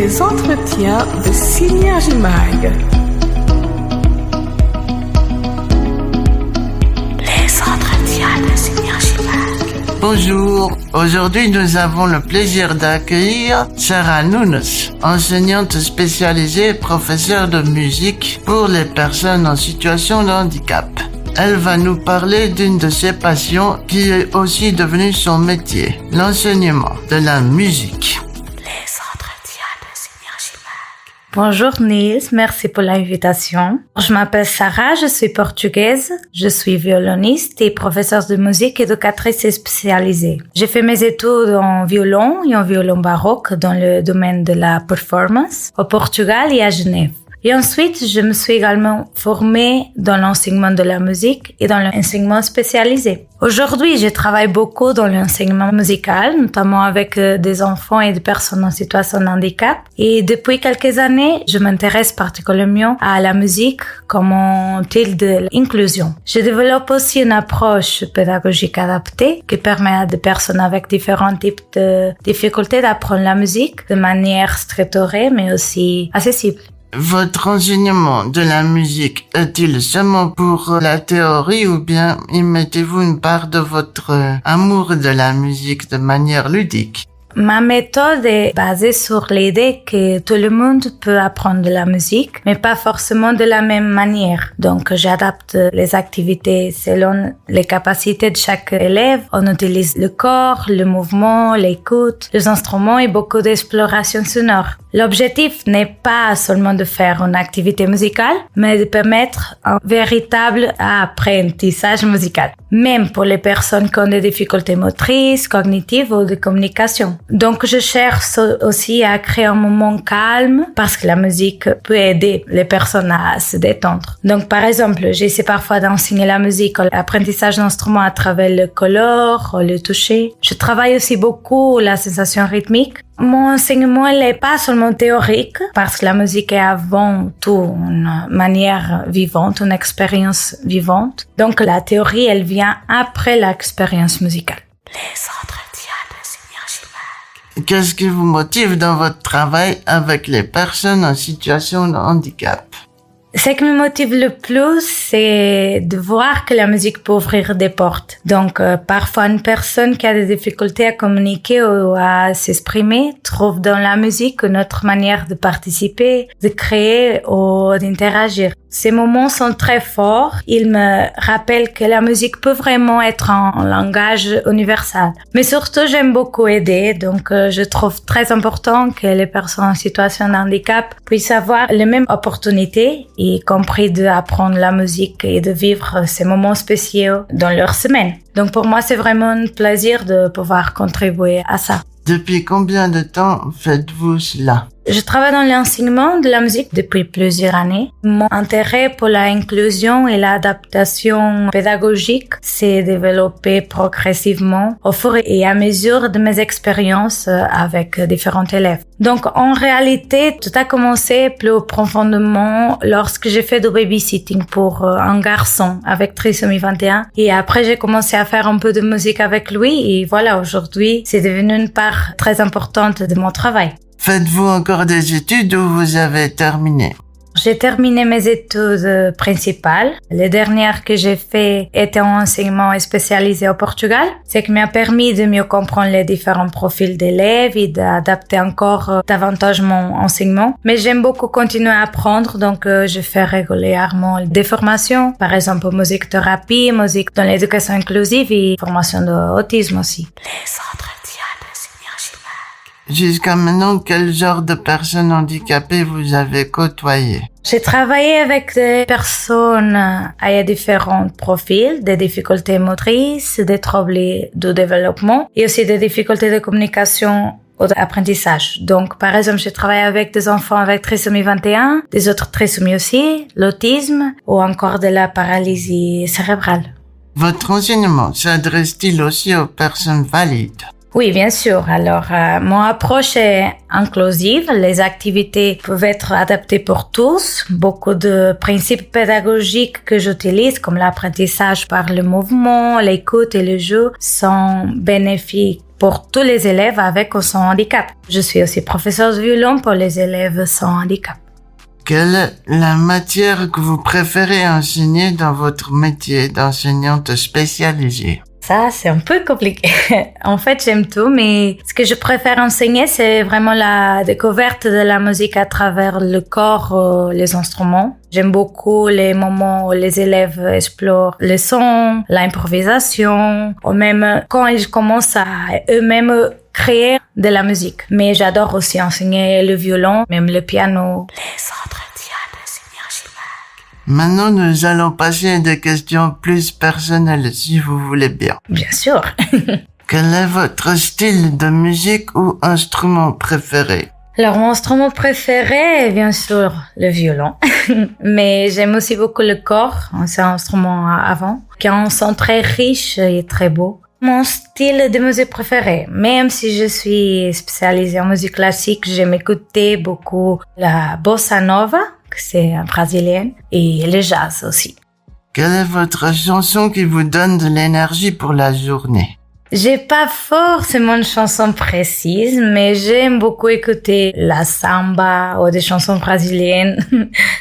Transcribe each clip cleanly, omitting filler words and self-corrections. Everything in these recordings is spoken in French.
les entretiens de Synergie Mag. Les entretiens de Synergie Mag. Bonjour, aujourd'hui nous avons le plaisir d'accueillir Sarah Nunes, enseignante spécialisée et professeure de musique pour les personnes en situation de handicap. Elle va nous parler d'une de ses passions qui est aussi devenue son métier, l'enseignement de la musique. Les entretiens de Synergie Mag. Bonjour Niels, merci pour l'invitation. Je m'appelle Sarah, je suis portugaise, je suis violoniste et professeure de musique éducatrice spécialisée. J'ai fait mes études en violon et en violon baroque dans le domaine de la performance au Portugal et à Genève. Et ensuite, je me suis également formée dans l'enseignement de la musique et dans l'enseignement spécialisé. Aujourd'hui, je travaille beaucoup dans l'enseignement musical, notamment avec des enfants et des personnes en situation de handicap. Et depuis quelques années, je m'intéresse particulièrement à la musique comme un style de l'inclusion. Je développe aussi une approche pédagogique adaptée qui permet à des personnes avec différents types de difficultés d'apprendre la musique de manière structurée mais aussi accessible. Votre enseignement de la musique est-il seulement pour la théorie ou bien y mettez-vous une part de votre amour de la musique de manière ludique? Ma méthode est basée sur l'idée que tout le monde peut apprendre de la musique, mais pas forcément de la même manière. Donc, j'adapte les activités selon les capacités de chaque élève. On utilise le corps, le mouvement, l'écoute, les instruments et beaucoup d'exploration sonore. L'objectif n'est pas seulement de faire une activité musicale, mais de permettre un véritable apprentissage musical, même pour les personnes qui ont des difficultés motrices, cognitives ou de communication. Donc, je cherche aussi à créer un moment calme parce que la musique peut aider les personnes à se détendre. Donc, par exemple, j'essaie parfois d'enseigner la musique, l'apprentissage d'instruments à travers le color, le toucher. Je travaille aussi beaucoup la sensation rythmique. Mon enseignement n'est pas seulement théorique parce que la musique est avant tout une manière vivante, une expérience vivante. Donc, la théorie, elle vient après l'expérience musicale. Les entretiens de Synergie Mag. Qu'est-ce qui vous motive dans votre travail avec les personnes en situation de handicap? Ce qui me motive le plus, c'est de voir que la musique peut ouvrir des portes. Donc, parfois, une personne qui a des difficultés à communiquer ou à s'exprimer trouve dans la musique une autre manière de participer, de créer ou d'interagir. Ces moments sont très forts. Ils me rappellent que la musique peut vraiment être un langage universel. Mais surtout, j'aime beaucoup aider. Donc, je trouve très important que les personnes en situation de handicap puissent avoir les mêmes opportunités, y compris d'apprendre la musique et de vivre ces moments spéciaux dans leur semaine. Donc, pour moi, c'est vraiment un plaisir de pouvoir contribuer à ça. Depuis combien de temps faites-vous cela? Je travaille dans l'enseignement de la musique depuis plusieurs années. Mon intérêt pour l'inclusion et l'adaptation pédagogique s'est développé progressivement au fur et à mesure de mes expériences avec différents élèves. Donc, en réalité, tout a commencé plus profondément lorsque j'ai fait du babysitting pour un garçon avec Trisomie 21. Et après, j'ai commencé à faire un peu de musique avec lui. Et voilà, aujourd'hui, c'est devenu une part très importante de mon travail. Faites-vous encore des études ou vous avez terminé? J'ai terminé mes études principales. Les dernières que j'ai fait étaient en enseignement spécialisé au Portugal, ce qui m'a permis de mieux comprendre les différents profils d'élèves et d'adapter encore davantage mon enseignement. Mais j'aime beaucoup continuer à apprendre, donc je fais régulièrement des formations, par exemple musique thérapie, musique dans l'éducation inclusive et formation d'autisme aussi. Les entretiens de Synergie Mag. Jusqu'à maintenant, quel genre de personnes handicapées vous avez côtoyé? J'ai travaillé avec des personnes à différents profils, des difficultés motrices, des troubles de développement et aussi des difficultés de communication ou d'apprentissage. Donc, par exemple, j'ai travaillé avec des enfants avec trisomie 21, des autres trisomies aussi, l'autisme ou encore de la paralysie cérébrale. Votre enseignement s'adresse-t-il aussi aux personnes valides? Oui, bien sûr. Alors, mon approche est inclusive. Les activités peuvent être adaptées pour tous. Beaucoup de principes pédagogiques que j'utilise, comme l'apprentissage par le mouvement, l'écoute et le jeu, sont bénéfiques pour tous les élèves avec ou sans handicap. Je suis aussi professeur de violon pour les élèves sans handicap. Quelle est la matière que vous préférez enseigner dans votre métier d'enseignante spécialisée? Ça, c'est un peu compliqué. En fait, j'aime tout, mais ce que je préfère enseigner, c'est vraiment la découverte de la musique à travers le corps, les instruments. J'aime beaucoup les moments où les élèves explorent les sons, l'improvisation, ou même quand ils commencent à eux-mêmes créer de la musique. Mais j'adore aussi enseigner le violon, même le piano. Les entretiens de Synergie Mag. Maintenant, nous allons passer à des questions plus personnelles, si vous voulez bien. Bien sûr. Quel est votre style de musique ou instrument préféré? Alors, mon instrument préféré est bien sûr le violon. Mais j'aime aussi beaucoup le corps. C'est un instrument avant, qui a un son très riche et très beau. Mon style de musique préféré, même si je suis spécialisée en musique classique, j'aime écouter beaucoup la bossa nova, que c'est brésilienne, et le jazz aussi. Quelle est votre chanson qui vous donne de l'énergie pour la journée? J'ai pas forcément une chanson précise, mais j'aime beaucoup écouter la samba ou des chansons brésiliennes.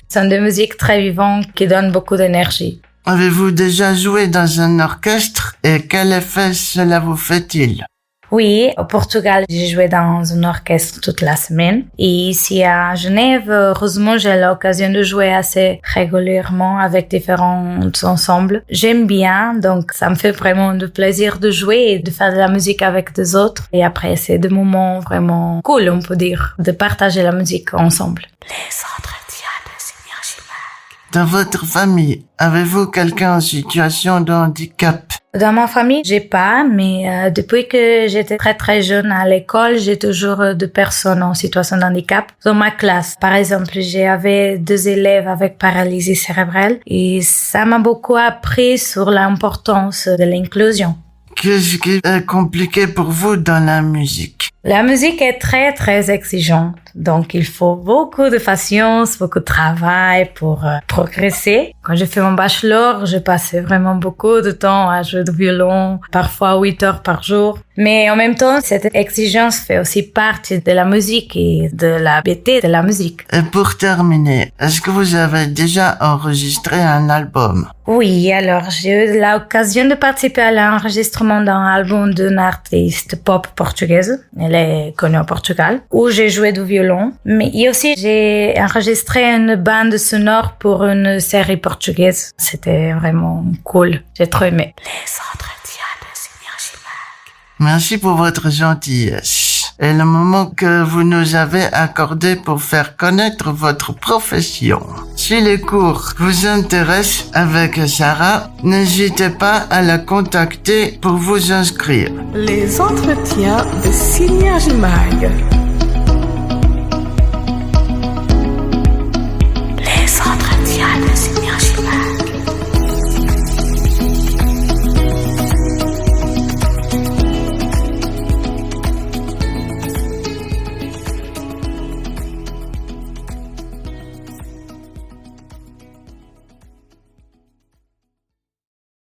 Ce sont des musiques très vivantes qui donnent beaucoup d'énergie. Avez-vous déjà joué dans un orchestre et quel effet cela vous fait-il? Oui, au Portugal, j'ai joué dans un orchestre toute la semaine. Et ici à Genève, heureusement, j'ai l'occasion de jouer assez régulièrement avec différents ensembles. J'aime bien, donc ça me fait vraiment de plaisir de jouer et de faire de la musique avec des autres. Et après, c'est des moments vraiment cool, on peut dire, de partager la musique ensemble. Les entretiens de Synergie Mag. Dans votre famille, avez-vous quelqu'un en situation de handicap? Dans ma famille, j'ai pas, mais depuis que j'étais très jeune à l'école, j'ai toujours deux personnes en situation de handicap dans ma classe. Par exemple, j'avais 2 élèves avec paralysie cérébrale et ça m'a beaucoup appris sur l'importance de l'inclusion. Qu'est-ce qui est compliqué pour vous dans la musique? La musique est très exigeante, donc il faut beaucoup de patience, beaucoup de travail pour progresser. Quand j'ai fait mon bachelor, j'ai passé vraiment beaucoup de temps à jouer du violon, parfois 8 heures par jour. Mais en même temps, cette exigence fait aussi partie de la musique et de la beauté de la musique. Et pour terminer, est-ce que vous avez déjà enregistré un album? Oui, alors j'ai eu l'occasion de participer à l'enregistrement d'un album d'une artiste pop portugaise. Elle est connue au Portugal, où j'ai joué du violon. Mais et aussi, j'ai enregistré une bande sonore pour une série portugaise. C'était vraiment cool. J'ai trop aimé. Les entretiens de Synergie Mag. Merci pour votre gentillesse et le moment que vous nous avez accordé pour faire connaître votre profession. Si les cours vous intéressent avec Sarah, n'hésitez pas à la contacter pour vous inscrire. Les entretiens de Synergie Mag.